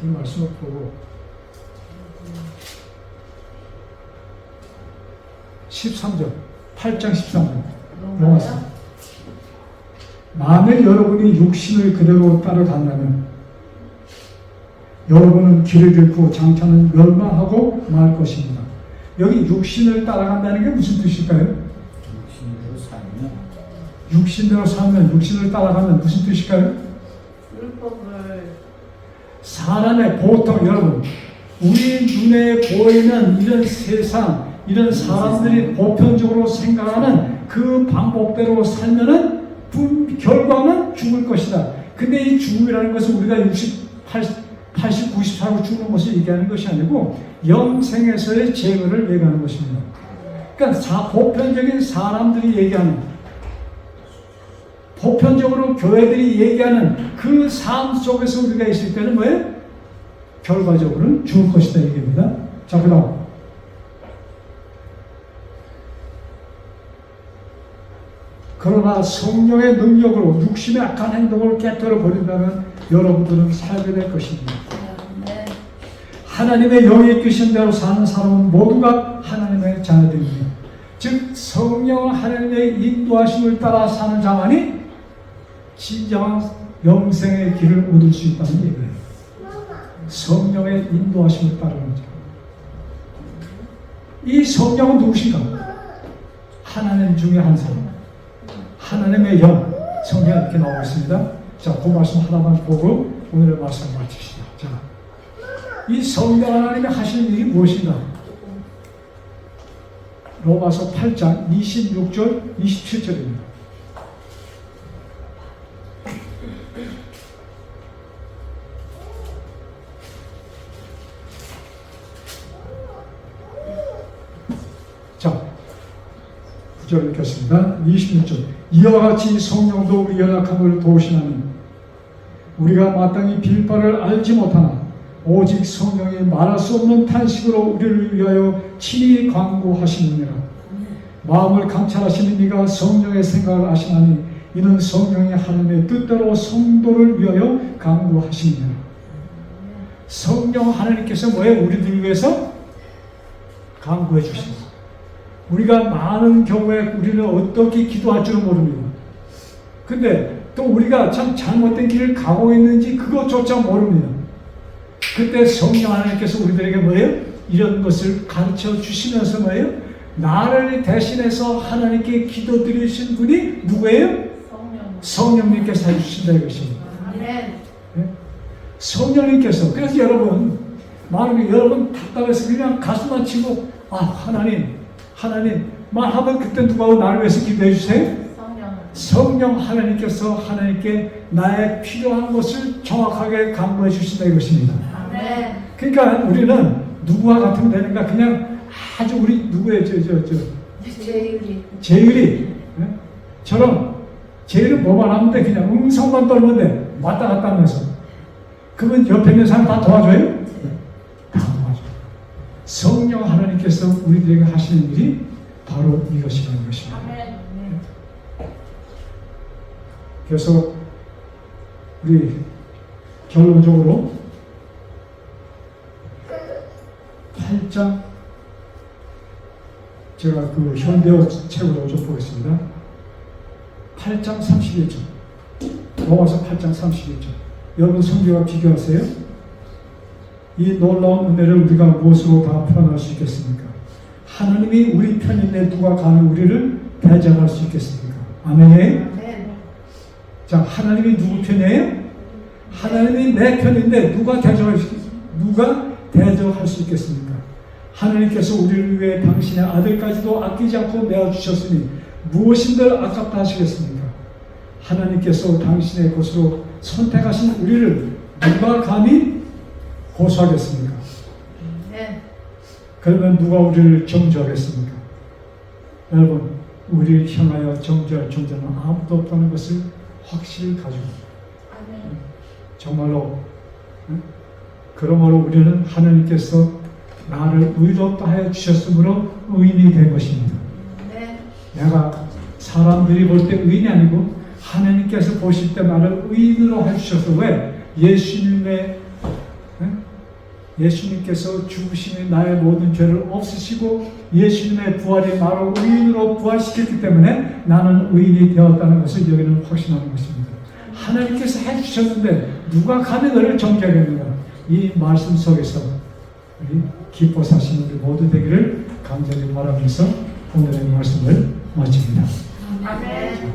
이 말씀을 보고 13절 8장 13절 넘었습니다. 만일 여러분이 육신을 그대로 따라간다면 여러분은 길을 잃고 장차는 멸망하고 말 것입니다. 여기 육신을 따라간다는 게 무슨 뜻일까요? 육신대로 살면 육신을 따라가면 무슨 뜻일까요? 율법을 사람의 보통 여러분 우리 눈에 보이는 이런 세상 이런 사람들이 보편적으로 생각하는 그 방법대로 살면은 결과는 죽을 것이다. 근데 이 죽음이라는 것은 우리가 80, 90 살고 죽는 것을 얘기하는 것이 아니고 영생에서의 제거를 얘기하는 것입니다. 그러니까 보편적인 사람들이 얘기하는 보편적으로 교회들이 얘기하는 그 삶 속에서 우리가 있을 때는 뭐예요? 결과적으로는 죽을 것이다 얘기입니다. 자, 그 다음 그러나 성령의 능력으로 육신의 악한 행동을 깨뜨려 버린다면 여러분들은 살게 될 것입니다. 네. 하나님의 영이 이끄신 대로 사는 사람은 모두가 하나님의 자녀들입니다. 즉 성령 하나님의 인도하심을 따라 사는 자만이 진정한 영생의 길을 얻을 수 있다는 얘기예요. 성령의 인도하심을 따르는 자. 이 성령은 누구신가? 하나님 중에 한 사람. 하나님의 영, 성경에 이렇게 나오고 있습니다. 자, 그 말씀 하나만 보고 오늘의 말씀을 마칩시다. 자, 이 성령 하나님이 하시는 일이 무엇인가? 로마서 8장 26절, 27절입니다. 자, 9절 읽겠습니다. 26절. 이와 같이 성령도 우리 연약함을 도우시나니 우리가 마땅히 빌 바를 알지 못하나 오직 성령이 말할 수 없는 탄식으로 우리를 위하여 친히 간구하시느니라. 마음을 감찰하시는 이가 성령의 생각을 아시나니 이는 성령이 하나님의 뜻대로 성도를 위하여 간구하시느니라. 성령 하나님께서 뭐예요? 우리들 위해서 간구해 주십니다. 우리가 많은 경우에 우리는 어떻게 기도할 줄은 모릅니다. 근데 또 우리가 참 잘못된 길을 가고 있는지 그것조차 모릅니다. 그때 성령 하나님께서 우리들에게 뭐예요? 이런 것을 가르쳐 주시면서 뭐예요? 나를 대신해서 하나님께 기도드리신 분이 누구예요? 성령님께서 해주신다 이것입니다. 아멘. 네? 성령님께서. 그래서 여러분 마음이 여러분 답답해서 그냥 가슴만 치고 하나님 말하면 그때 누가 나를 위해서 기도해 주세요? 성령 하나님께서 하나님께 나의 필요한 것을 정확하게 간구해 주신다 이것입니다. 아멘. 그러니까 우리는 누구와 같으면 되는가? 그냥 아주 우리 누구의 제율이 네? 저런 제율은 뭐만 하면 돼. 그냥 음성만 떨면 돼. 왔다 갔다 하면서. 그러면 옆에 있는 사람 다 도와줘요? 다 도와줘요. 성령 하나님께서 우리들에게 하시는 일이 바로 이것이라는 것입니다. 아멘. 그래서 우리 결론적으로 8장 제가 그 현대어 책으로 좀 보겠습니다. 8장 31절 로마서 8장 31절 여러분 성경과 비교하세요. 이 놀라운 은혜를 우리가 무엇으로 다 표현할 수 있겠습니까? 하나님이 우리 편인데 누가 감히 우리를 대적할 수 있겠습니까? 아멘. 아멘. 자, 하나님이 누구 편이에요? 하나님이 내 편인데 누가 대적할 수 있겠습니까? 하나님께서 우리를 위해 당신의 아들까지도 아끼지 않고 내어주셨으니 무엇인들 아깝다 하시겠습니까? 하나님께서 당신의 것으로 선택하신 우리를 누가 감히 고소하겠습니까? 아멘. 그러면 누가 우리를 정죄하겠습니까? 여러분, 우리를 향하여 정죄할 존재는 아무도 없다는 것을 확실히 가지고 아멘. 정말로 그러므로 우리는 하나님께서 나를 의롭다 하여 주셨으므로 의인이 된 것입니다. 아멘. 내가 사람들이 볼 때 의인이 아니고 하나님께서 보실 때 나를 의인으로 해주셔서 왜? 예수님께서 죽으심이 나의 모든 죄를 없으시고 예수님의 부활이 나를 의인으로 부활시켰기 때문에 나는 의인이 되었다는 것을 여기는 확신하는 것입니다. 하나님께서 해주셨는데 누가 감히 너를 정죄하겠느냐? 이 말씀 속에서 우리 기뻐 사시는 우리 모두 되기를 간절히 바라면서 오늘의 말씀을 마칩니다. 아멘.